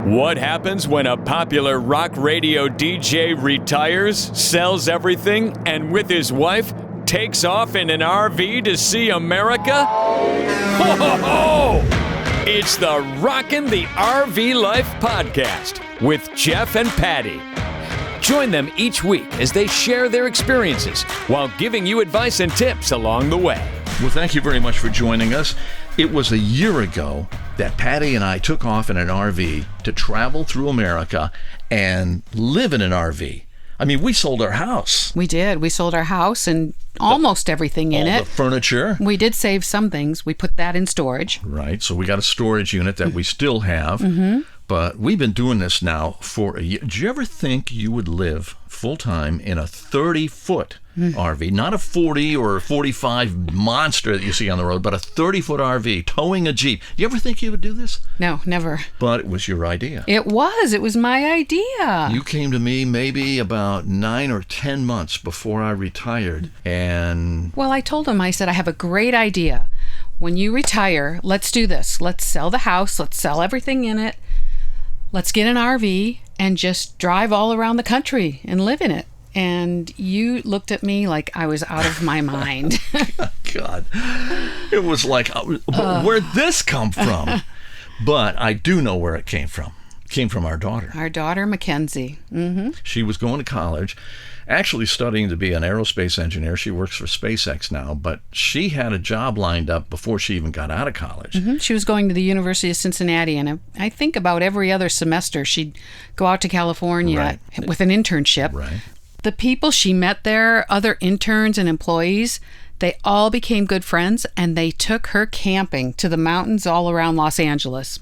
What happens when a popular rock radio DJ retires, sells everything, and with his wife takes off in an RV to see America? Ho, ho, ho! It's the Rockin' the RV Life podcast with Jeff and Patty. Join them each week as they share their experiences while giving you advice and tips along the way. Well, thank you very much for joining us. It was a year ago that Patty and I took off in an RV to travel through America and live in an RV. I mean, we sold our house. We did. We sold our house and almost everything in it. All the furniture. We did save some things. We put that in storage. Right. So we got a storage unit that we still have. Mm-hmm. But we've been doing this now for a year. Did you ever think you would live full-time in a 30-foot RV? Not a 40 or 45 monster that you see on the road, but a 30-foot RV towing a Jeep. You ever think you would do this? No, never. But it was your idea. It was my idea. You came to me maybe about 9 or 10 months before I retired, and... Well, I told him, I said, I have a great idea. When you retire, let's do this. Let's sell the house. Let's sell everything in it. Let's get an RV and just drive all around the country and live in it. And you looked at me like I was out of my mind. God. It was like, where'd this come from? But I do know where it came from. It came from our daughter. Our daughter, Mackenzie. Mm-hmm. She was going to college, actually studying to be an aerospace engineer. She works for SpaceX now, but she had a job lined up before she even got out of college. Mm-hmm. She was going to the University of Cincinnati, and I think about every other semester she'd go out to California with an internship. Right. The people she met there, other interns and employees, they all became good friends, and they took her camping to the mountains all around Los Angeles.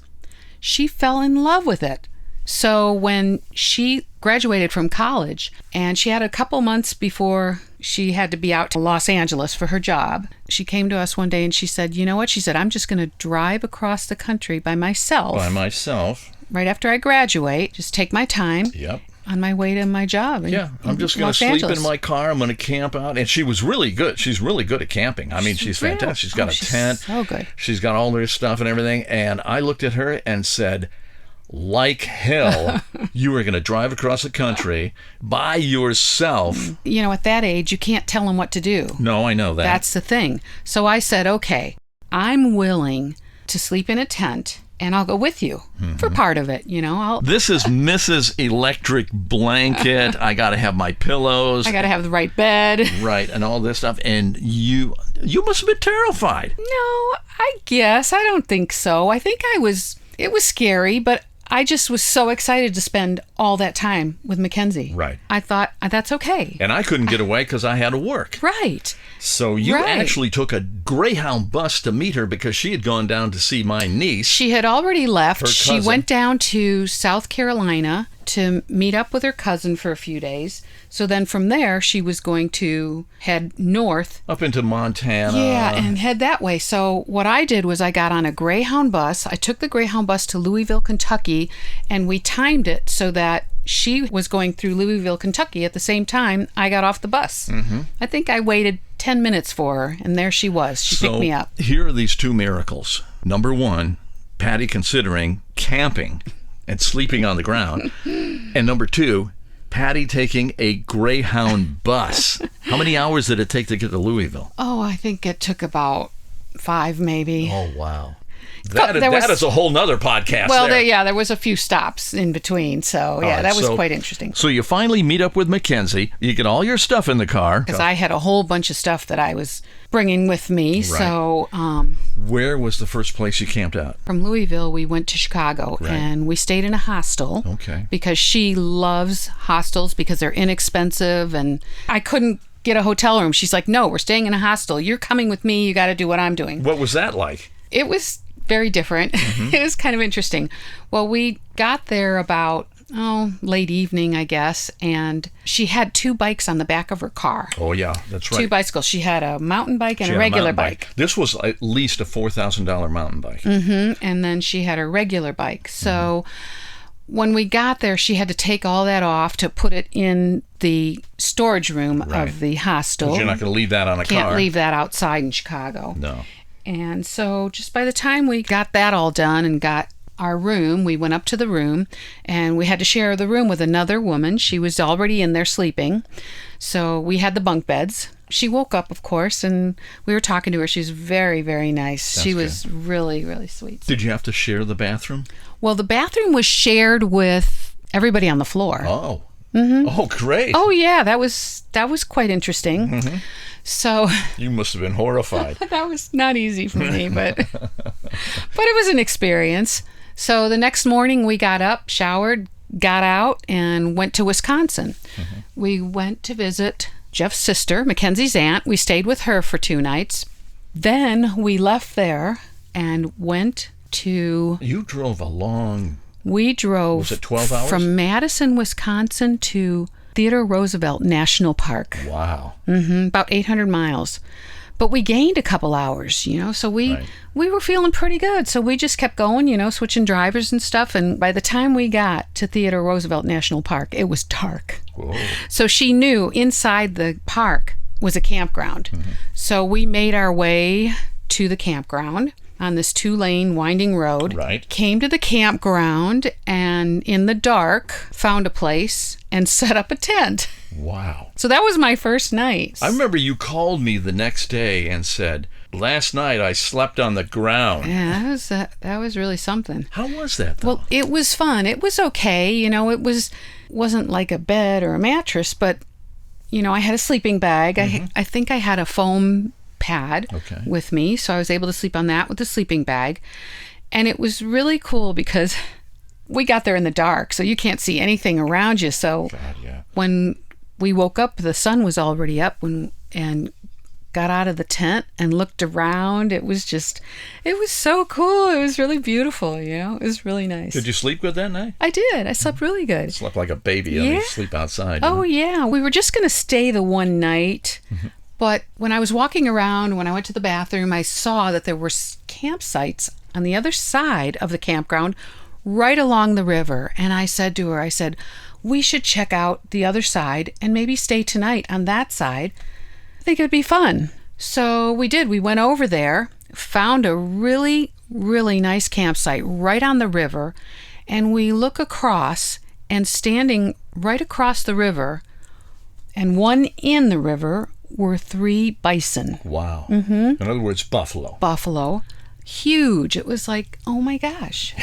She fell in love with it. So when she graduated from college, and she had a couple months before she had to be out to Los Angeles for her job, she came to us one day and she said, you know what? She said, I'm just going to drive across the country by myself. Right after I graduate, just take my time. Yep. On my way to my job. I'm just going to sleep in my car. I'm going to camp out. And she was really good. She's really good at camping. I mean, she's fantastic. She's got a tent. So good. She's got all her stuff and everything. And I looked at her and said, like hell, you are going to drive across the country by yourself. You know, at that age, you can't tell them what to do. No, I know that. That's the thing. So I said, okay, I'm willing to sleep in a tent, and I'll go with you for part of it. You know, This is Mrs. Electric Blanket. I got to have my pillows. I got to have the right bed. Right, and all this stuff. And you must have been terrified. No, I guess. I don't think so. I think it was scary, but I just was so excited to spend all that time with Mackenzie. Right. I thought, that's okay. And I couldn't get away because I had to work. Right. So you actually took a Greyhound bus to meet her because she had gone down to see my niece. She had already left. Her cousin. She went down to South Carolina to meet up with her cousin for a few days. So then from there, she was going to head north. Up into Montana. Yeah, and head that way. So what I did was I got on a Greyhound bus. I took the Greyhound bus to Louisville, Kentucky, and we timed it so that she was going through Louisville, Kentucky at the same time I got off the bus. Mm-hmm. I think I waited 10 minutes for her, and there she was. She picked me up. Here are these two miracles. Number one, Patty considering camping and sleeping on the ground. And number two, Patty taking a Greyhound bus. How many hours did it take to get to Louisville? Oh, I think it took about 5 maybe. Oh, wow. That is a whole nother podcast. Well, there was a few stops in between. So, yeah, that was quite interesting. So you finally meet up with Mackenzie. You get all your stuff in the car. Because I had a whole bunch of stuff that I was bringing with me. Right. So, where was the first place you camped out? From Louisville, we went to Chicago, and we stayed in a hostel. Okay. Because she loves hostels because they're inexpensive, and I couldn't get a hotel room. She's like, no, we're staying in a hostel. You're coming with me. You got to do what I'm doing. What was that like? It was very different. Mm-hmm. It was kind of interesting. Well, we got there about late evening, I guess, and she had 2 bikes on the back of her car. Oh, yeah, that's right. 2 bicycles. She had a mountain bike and a regular bike. This was at least a $4,000 mountain bike. Mm-hmm. And then she had a regular bike. So when we got there, she had to take all that off to put it in the storage room of the hostel. You're not going to leave that on a car. Can't leave that outside in Chicago. No. And so just by the time we got that all done and got our room. We went up to the room, and we had to share the room with another woman. She was already in there sleeping. So we had the bunk beds. She woke up, of course, and we were talking to her. She was very, very nice. She was really, really sweet. Did you have to share the bathroom? Well, the bathroom was shared with everybody on the floor. Oh. Mm-hmm. Oh, great. Oh, yeah. That was quite interesting. Mm-hmm. So you must have been horrified. That was not easy for me, but it was an experience. So the next morning we got up, showered, got out, and went to Wisconsin. Mm-hmm. We went to visit Jeff's sister, Mackenzie's aunt. We stayed with her for 2 nights. Then we left there and went to... You drove a long... We drove... Was it 12 hours? From Madison, Wisconsin to Theodore Roosevelt National Park. Wow. Mm-hmm, about 800 miles. But we gained a couple hours, so we were feeling pretty good. So we just kept going, switching drivers and stuff. And by the time we got to Theodore Roosevelt National Park, it was dark. Whoa. So she knew inside the park was a campground. Mm-hmm. So we made our way to the campground on this 2-lane winding road. Right. Came to the campground and in the dark found a place and set up a tent. Wow. So that was my first night. I remember you called me the next day and said, last night I slept on the ground. Yeah, that was really something. How was that, though? Well, it was fun. It was okay. It wasn't like a bed or a mattress, but, I had a sleeping bag. Mm-hmm. I think I had a foam pad with me, so I was able to sleep on that with the sleeping bag. And it was really cool because we got there in the dark, so you can't see anything around you. So when we woke up, the sun was already up and got out of the tent and looked around. It was so cool. It was really beautiful, It was really nice. Did you sleep good that night? I did. I slept really good. Slept like a baby. Yeah. You sleep outside. Oh, yeah. We were just going to stay the one night. Mm-hmm. But when I was walking around, when I went to the bathroom, I saw that there were campsites on the other side of the campground right along the river. And I said to her, we should check out the other side and maybe stay tonight on that side. I think it would be fun. So we did. We went over there, found a really, really nice campsite right on the river. And we look across, and standing right across the river and one in the river were 3 bison. Wow. Mm-hmm. In other words, buffalo. Buffalo. Huge. It was like, oh my gosh.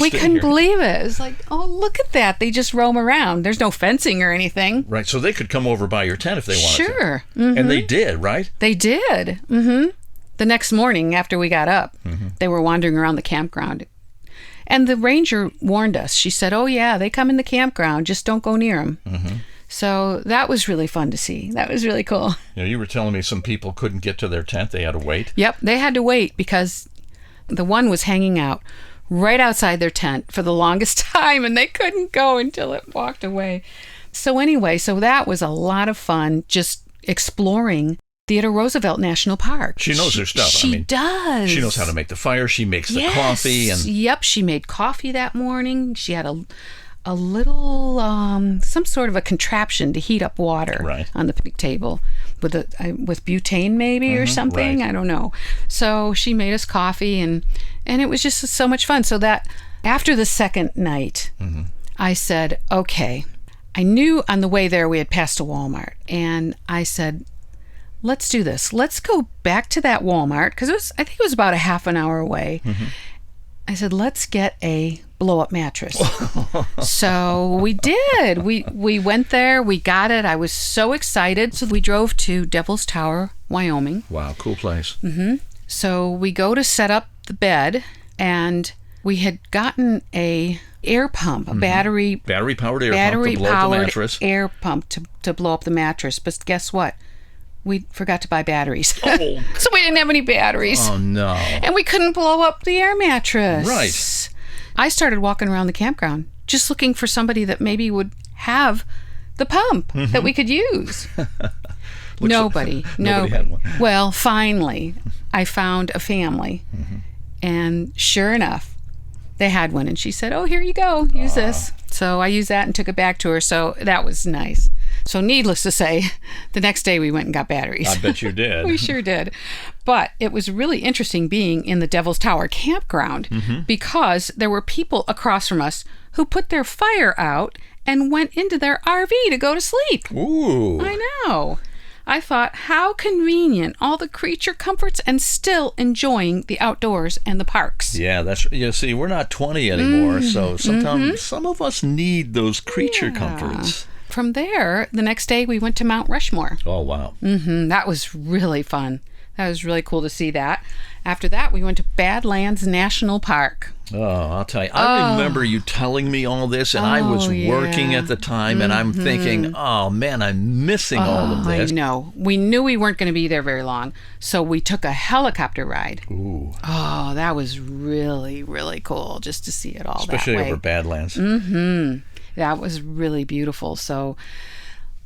we couldn't believe it. It was like, oh, look at that. They just roam around. There's no fencing or anything. Right. So they could come over by your tent if they wanted to. Sure. Mm-hmm. And they did, right? They did. Mm-hmm. The next morning after we got up, they were wandering around the campground. And the ranger warned us. She said, oh, yeah, they come in the campground. Just don't go near them. Mm-hmm. So that was really fun to see. That was really cool. You were telling me some people couldn't get to their tent. They had to wait. Yep, they had to wait because the one was hanging out right outside their tent for the longest time, and they couldn't go until it walked away. So anyway, that was a lot of fun just exploring Theodore Roosevelt National Park. She knows her stuff. She does. She knows how to make the fire. She makes the coffee. Yep, she made coffee that morning. She had a little, some sort of a contraption to heat up water on the picnic table with butane maybe or something. Right. I don't know. So she made us coffee and it was just so much fun. So that after the second night, I said, okay, I knew on the way there we had passed a Walmart, and I said, let's do this. Let's go back to that Walmart because I think it was about a half an hour away. Mm-hmm. I said, let's get a blow-up mattress. So we did. We went there. We got it. I was so excited. So we drove to Devil's Tower, Wyoming. Wow, cool place. Mm-hmm. So we go to set up the bed, and we had gotten a air pump, a battery-powered air pump to blow up the mattress. But guess what? We forgot to buy batteries. Oh. So we didn't have any batteries. Oh, no. And we couldn't blow up the air mattress. Right. I started walking around the campground just looking for somebody that maybe would have the pump that we could use. Nobody had one. Well, finally, I found a family. And sure enough, they had one. And she said, oh, here you go. Use this. So I used that and took it back to her. So that was nice. So needless to say, the next day we went and got batteries. I bet you did. We sure did. But it was really interesting being in the Devil's Tower campground because there were people across from us who put their fire out and went into their RV to go to sleep. Ooh. I know. I thought, how convenient, all the creature comforts and still enjoying the outdoors and the parks. Yeah, see, we're not 20 anymore, so sometimes some of us need those creature comforts. From there, the next day we went to Mount Rushmore. Oh, wow. That was really fun. That was really cool to see that. After that, we went to Badlands National Park. Oh, I'll tell you. I remember you telling me all this, and I was working at the time, and I'm thinking, oh, man, I'm missing all of this. I know. We knew we weren't going to be there very long, so we took a helicopter ride. Ooh. Oh, that was really, really cool just to see it all Especially that way. over Badlands. That was really beautiful. So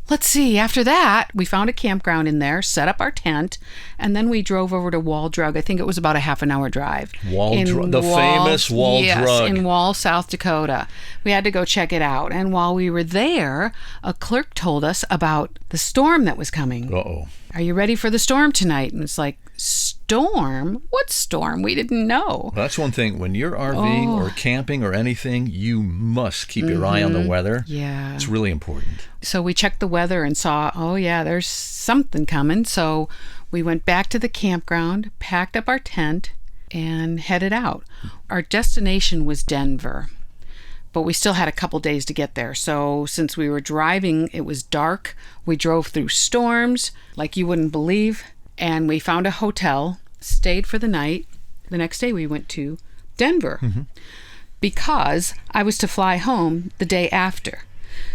let's see. After that, we found a campground in there, set up our tent, and then we drove over to Wall Drug. I think it was about a half-an-hour drive. The famous Wall Drug. In Wall, South Dakota. We had to go check it out. And while we were there, a clerk told us about the storm that was coming. Uh-oh. Are you ready for the storm tonight? And it's like, storm? What storm? We didn't know. That's one thing. When you're RVing or camping or anything, you must keep your eye on the weather. Yeah. It's really important. So we checked the weather and saw, oh yeah, there's something coming. So we went back to the campground, packed up our tent, and headed out. Our destination was Denver, but we still had a couple days to get there. So since we were driving, it was dark. We drove through storms like you wouldn't believe. And we found a hotel, stayed for the night. The next day we went to Denver because I was to fly home the day after.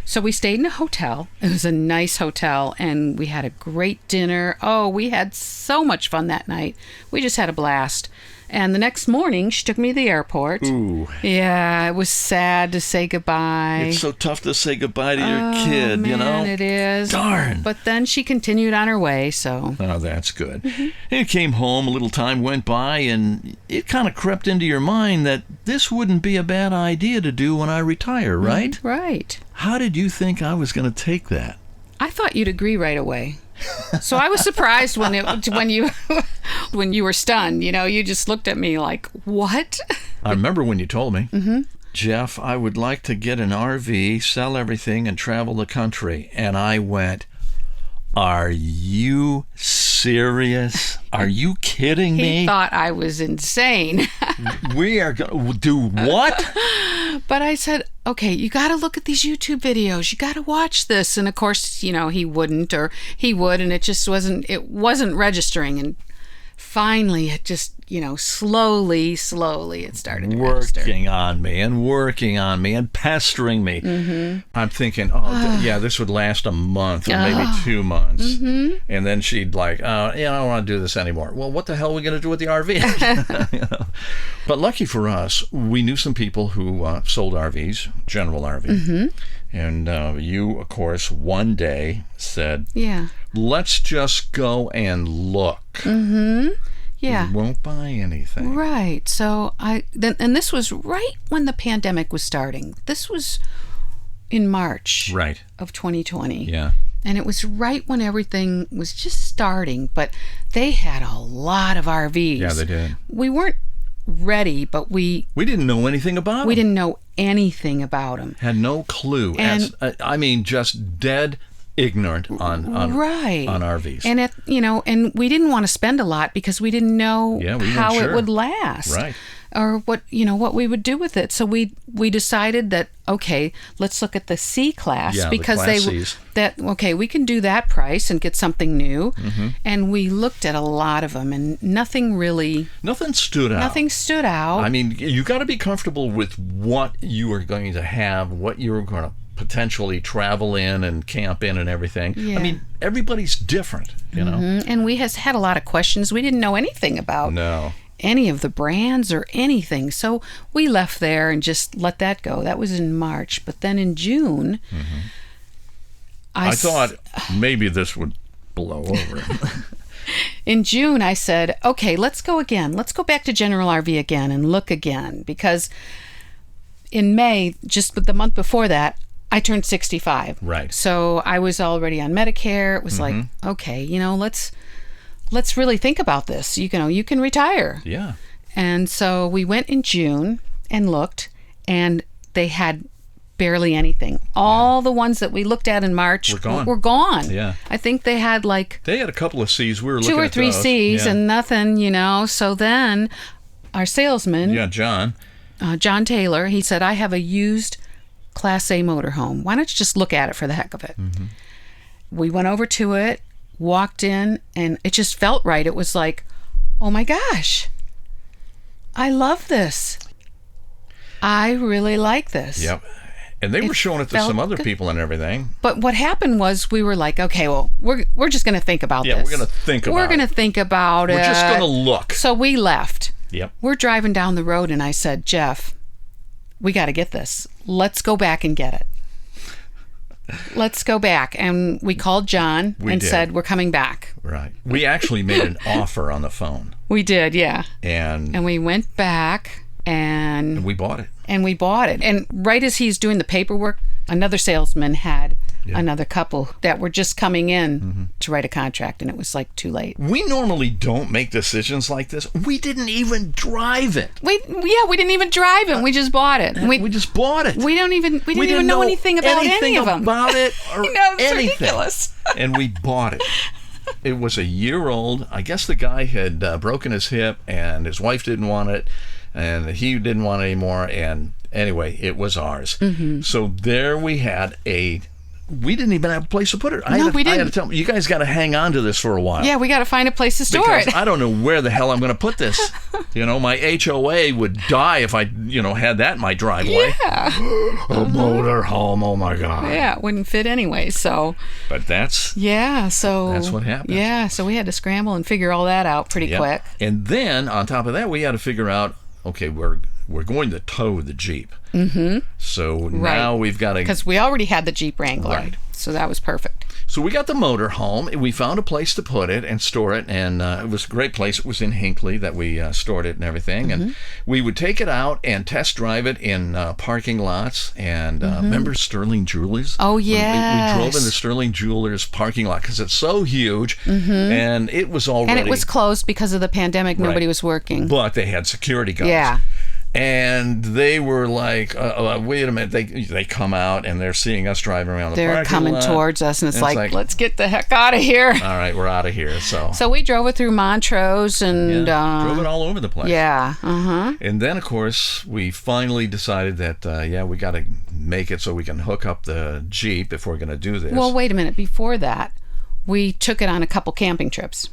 So we stayed in a hotel. It was a nice hotel, and we had a great dinner. Oh, we had so much fun that night. We just had a blast. And the next morning, she took me to the airport. Ooh. Yeah, it was sad to say goodbye. It's so tough to say goodbye to your kid, man, you know? It is. Darn. But then she continued on her way, so. Oh, that's good. And you came home, a little time went by, and it kind of crept into your mind that this wouldn't be a bad idea to do when I retire, right? Right. How did you think I was going to take that? I thought you'd agree right away. So I was surprised when you were stunned. You know, you just looked at me like, what? I remember when you told me, Jeff, I would like to get an RV, sell everything, and travel the country. And I went, are you serious? Are you kidding me? He thought I was insane. We are going to do what? But I said, okay, you got to look at these YouTube videos. You got to watch this. And of course, you know, he wouldn't, or he would, and it just wasn't registering. And finally, it just, you know, slowly it started to register. Working on me and pestering me. I'm thinking, yeah, this would last a month or maybe 2 months. And then she'd like, I don't want to do this anymore. Well, what the hell are we going to do with the RV? You know? But lucky for us, we knew some people who sold RVs, General RV. And you, of course, one day said, let's just go and look. Yeah. We won't buy anything. Right. So and this was right when the pandemic was starting. This was in March of 2020. Yeah. And it was right when everything was just starting, but they had a lot of RVs. Yeah, they did. We weren't ready, but we didn't know anything about them. We didn't know anything about them. Had no clue. And, I mean, just dead ignorant on RVs. And and we didn't want to spend a lot because we didn't know how it would last. Right. Or what we would do with it. So we decided that, okay, let's look at the C class because we can do that price and get something new. And we looked at a lot of them and nothing stood out. I mean, you got to be comfortable with what you are going to have, what you're going to potentially travel in and camp in and everything. I mean, everybody's different, you know. And we had a lot of questions we didn't know anything about. No. Any of the brands or anything. So we left there and just let that go. That was in March. But then in June, I thought maybe this would blow over. In June, I said, okay, let's go again. Let's go back to General RV again and look again. Because in May, just the month before that, I turned 65. Right. So I was already on Medicare. It was like, okay, let's really think about this. You can retire. Yeah. And so we went in June and looked, and they had barely anything. All the ones that we looked at in March were gone. Yeah. I think they had They had a couple of C's. We were looking 2 or at 3 those. C's Yeah. and nothing, So then our salesman, Yeah, John. John Taylor, he said, I have a used Class A motorhome. Why don't you just look at it for the heck of it? We went over to it, walked in, and it just felt right. It was like, oh my gosh, I love this. I really like this. Yep. And they were showing it to some other people and everything. But what happened was we were like, okay, well, we're just going to think about this. Yeah, we're going to think about it. We're going to think about it. We're just going to look. So we left. Yep. We're driving down the road, and I said, Jeff, we got to get this. Let's go back and get it. Let's go back. And we called John said, we're coming back. Right. We actually made an offer on the phone. We did, yeah. And we went back, and we bought it. And we bought it. And right as he's doing the paperwork, another salesman had another couple that were just coming in to write a contract, and it was like too late. We normally don't make decisions like this. We didn't even drive it. We didn't even drive it. We just bought it. We just bought it. We didn't even know anything about any of them. About it or it's anything. ridiculous. And we bought it. It was a year old. I guess the guy had broken his hip, and his wife didn't want it, and he didn't want it anymore. And anyway, it was ours. So there we had we didn't even have a place to put it. We didn't. I had to tell them, you guys got to hang on to this for a while. Yeah, we got to find a place to store because it. I don't know where the hell I'm going to put this. My HOA would die if I, had that in my driveway. Yeah. A motor home, oh my God. Yeah, it wouldn't fit anyway, so. But that's what happened. Yeah, so we had to scramble and figure all that out pretty quick. And then, on top of that, we had to figure out, okay, we're going to tow the Jeep. So now we've got to... Because we already had the Jeep Wrangler. Right. So that was perfect. So we got the motor home. We found a place to put it and store it, and it was a great place. It was in Hinckley that we stored it and everything. And we would take it out and test drive it in parking lots. And remember Sterling Jewelers? Oh, yes. We drove in the Sterling Jewelers parking lot because it's so huge, and it was already... And it was closed because of the pandemic. Nobody was working. But they had security guards. Yeah. And they were like, wait a minute. They come out, and they're seeing us driving around the parking lot. They're coming towards us, and it's like, let's get the heck out of here. All right, we're out of here. So we drove it through Montrose and... drove it all over the place. Yeah. And then, of course, we finally decided that, we got to make it so we can hook up the Jeep if we're going to do this. Well, wait a minute. Before that, we took it on a couple camping trips.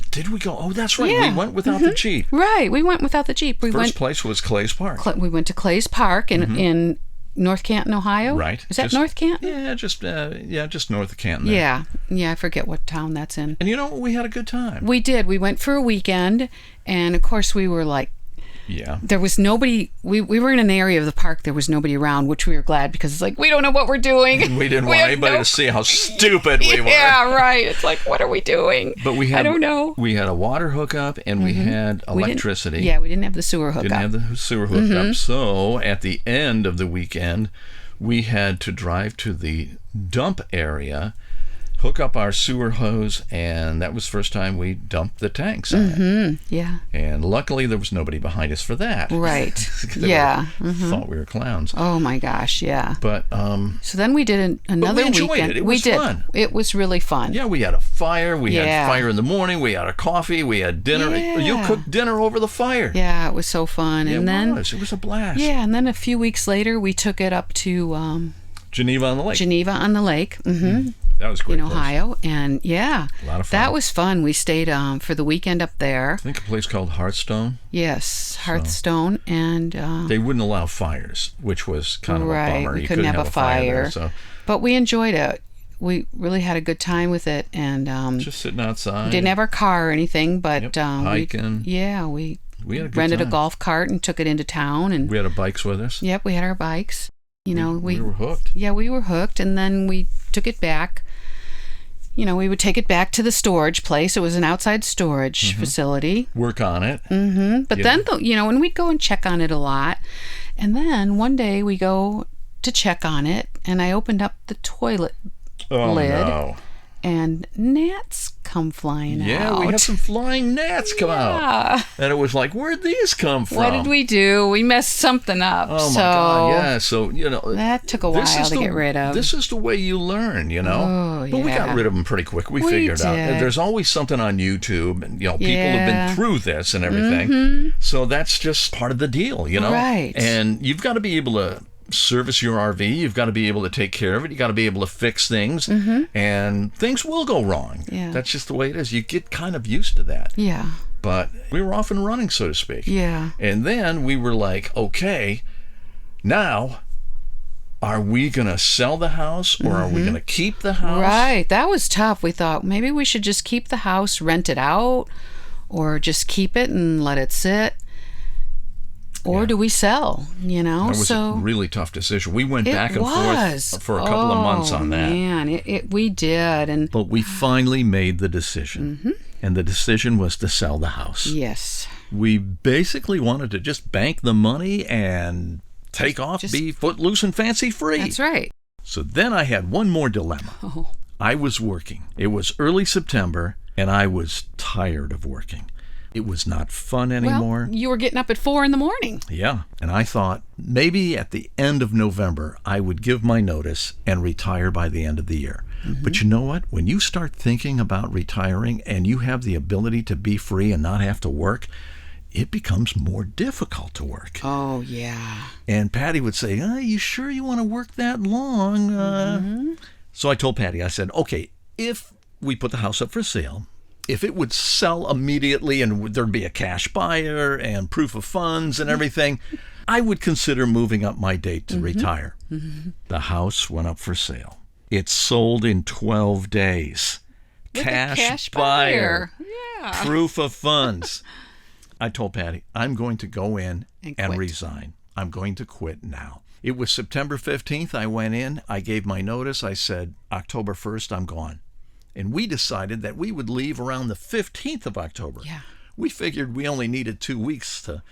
Did we go? Oh, that's right. Yeah. We went without the Jeep. Right. We went without the Jeep. First place was Clay's Park. We went to Clay's Park in North Canton, Ohio. Right. Is that North Canton? Yeah, just north of Canton. There. Yeah. I forget what town that's in. And we had a good time. We did. We went for a weekend, and of course we were like, there was nobody. We were in an area of the park. There was nobody around, which we were glad because it's like we don't know what we're doing. And we didn't want anybody to see how stupid we were. Yeah, right. It's like, what are we doing? But I don't know. We had a water hookup and we had electricity. We didn't have the sewer hookup. So at the end of the weekend, we had to drive to the dump area, hook up our sewer hose, and that was the first time we dumped the tanks on it. Yeah. And luckily there was nobody behind us for that. Right. Thought we were clowns. Oh my gosh, yeah. But so then we did another weekend. We enjoyed it. It was fun. It was really fun. Yeah, we had a fire. We had fire in the morning. We had a coffee. We had dinner. Yeah. You cooked dinner over the fire. Yeah, it was so fun. It was a blast. Yeah, and then a few weeks later we took it up to Geneva on the Lake. That was great. In Ohio, and a lot of fun. That was fun. We stayed for the weekend up there. I think a place called Hearthstone. Yes, Hearthstone, and they wouldn't allow fires, which was kind of a bummer. We couldn't have a fire there, but we enjoyed it. We really had a good time with it, and just sitting outside. We didn't have our car or anything, but hiking. We had a good rented time. A golf cart and took it into town, and we had our bikes with us. Yep, we had our bikes. We were hooked. Yeah, we were hooked, and then we took it back. We would take it back to the storage place. It was an outside storage facility. Work on it. But then, when we'd go and check on it a lot, and then one day we go to check on it, and I opened up the toilet Oh, lid, no. and gnats come flying out. Yeah, we had some flying gnats come out. And it was like, where'd these come from? What did we do? We messed something up. Oh, my God, yeah. So, that took a while to get rid of. This is the way you learn, Oh, But we got yeah. rid of them pretty quick. We figured out. did. There's always something on YouTube, and, people have Yeah. been through this and everything. So that's just part of the deal, Right. And you've got to be able to service your RV. You've got to be able to take care of it. You got to be able to fix things, and things will go wrong. Yeah. That's just the way it is. You get kind of used to that. Yeah. But we were off and running, so to speak. Yeah. And then we were like, okay, now, are we going to sell the house or are we going to keep the house? Right. That was tough. We thought maybe we should just keep the house, rent it out, or just keep it and let it sit. Or do we sell, That was a really tough decision. We went back and forth for a couple of months on that. Man, we did. But we finally made the decision. And the decision was to sell the house. Yes. We basically wanted to just bank the money and take off, be footloose and fancy free. That's right. So then I had one more dilemma. Oh. I was working. It was early September, and I was tired of working. It was not fun anymore. Well, you were getting up at 4 a.m. Yeah. And I thought maybe at the end of November, I would give my notice and retire by the end of the year. But you know what? When you start thinking about retiring and you have the ability to be free and not have to work, it becomes more difficult to work. Oh, yeah. And Patty would say, you sure you want to work that long? So I told Patty, I said, okay, if we put the house up for sale, if it would sell immediately and there'd be a cash buyer and proof of funds and everything, I would consider moving up my date to retire. The house went up for sale. It sold in 12 days. With a cash buyer. Yeah. Proof of funds. I told Patty, I'm going to go in and quit. resign. I'm going to quit now. It was September 15th. I went in. I gave my notice. I said, October 1st, I'm gone. And we decided that we would leave around the 15th of October. Yeah. We figured we only needed 2 weeks to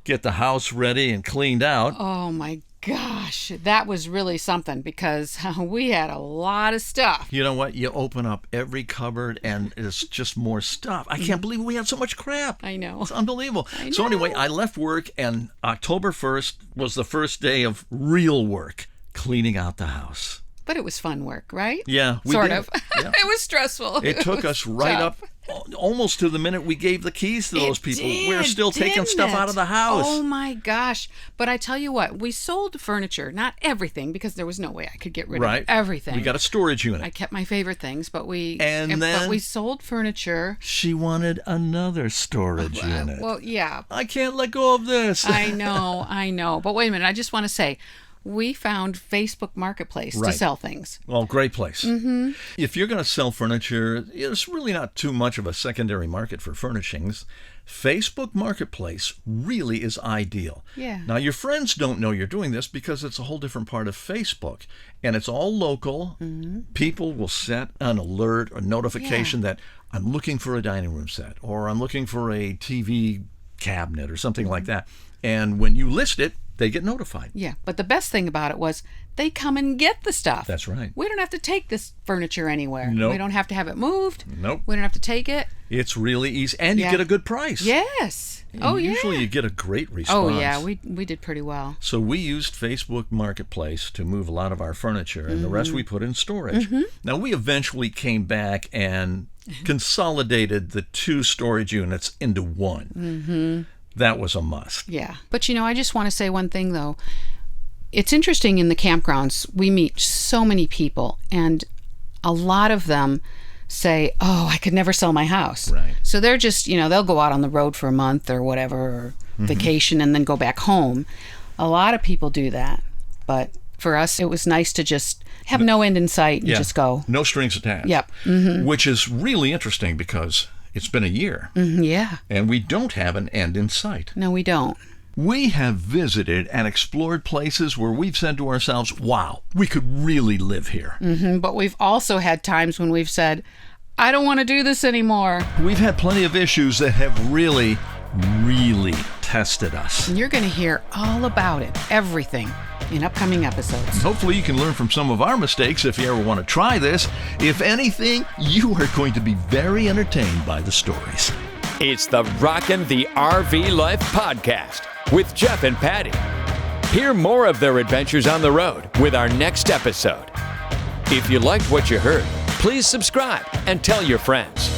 get the house ready and cleaned out. Oh, my gosh. That was really something because we had a lot of stuff. You know what? You open up every cupboard and it's just more stuff. I can't believe we had so much crap. I know. It's unbelievable. I So anyway, know. I left work and October 1st was the first day of real work, cleaning out the house. But it was fun work, right? Yeah, we Sort did. of. Yeah. It was stressful. It took was us right tough. up almost to the minute we gave the keys to those people. It We're did, still taking didn't stuff it? out of the house. Oh my gosh. But I tell you what, we sold furniture, not everything, because there was no way I could get rid Right. of everything. We got a storage unit. I kept my favorite things, but we And but then- we sold furniture. She wanted another storage unit. Well, yeah. I can't let go of this. I know. But wait a minute, I just want to say we found Facebook Marketplace to Right. sell things. Well, great place. If you're going to sell furniture, there's really not too much of a secondary market for furnishings. Facebook Marketplace really is ideal. Yeah. Now, your friends don't know you're doing this because it's a whole different part of Facebook, and it's all local. People will set an alert or notification that I'm looking for a dining room set, or I'm looking for a TV cabinet or something like that. And when you list it, they get notified. Yeah, but the best thing about it was they come and get the stuff. That's right. We don't have to take this furniture anywhere. Nope. We don't have to have it moved. Nope. We don't have to take it. It's really easy, and you Yeah. get a good price. Yes. And usually you get a great response. Oh yeah, we did pretty well. So we used Facebook Marketplace to move a lot of our furniture, and the rest we put in storage. Now, we eventually came back and consolidated the 2 storage units into one. That was a must. Yeah. But I just want to say one thing though. It's interesting in the campgrounds, we meet so many people, and a lot of them say, oh, I could never sell my house. Right. So they're just, they'll go out on the road for a month or whatever, or vacation, and then go back home. A lot of people do that. But for us, it was nice to just have no end in sight and just go. No strings attached. Yep. Which is really interesting because it's been a year, Yeah. and we don't have an end in sight. No, we don't. We have visited and explored places where we've said to ourselves, wow, we could really live here. But we've also had times when we've said, I don't want to do this anymore. We've had plenty of issues that have really really tested us. And you're going to hear all about it, everything, in upcoming episodes. Hopefully you can learn from some of our mistakes if you ever want to try this. If anything, you are going to be very entertained by the stories. It's the Rockin' the RV Life podcast with Jeff and Patty. Hear more of their adventures on the road with our next episode. If you liked what you heard, please subscribe and tell your friends.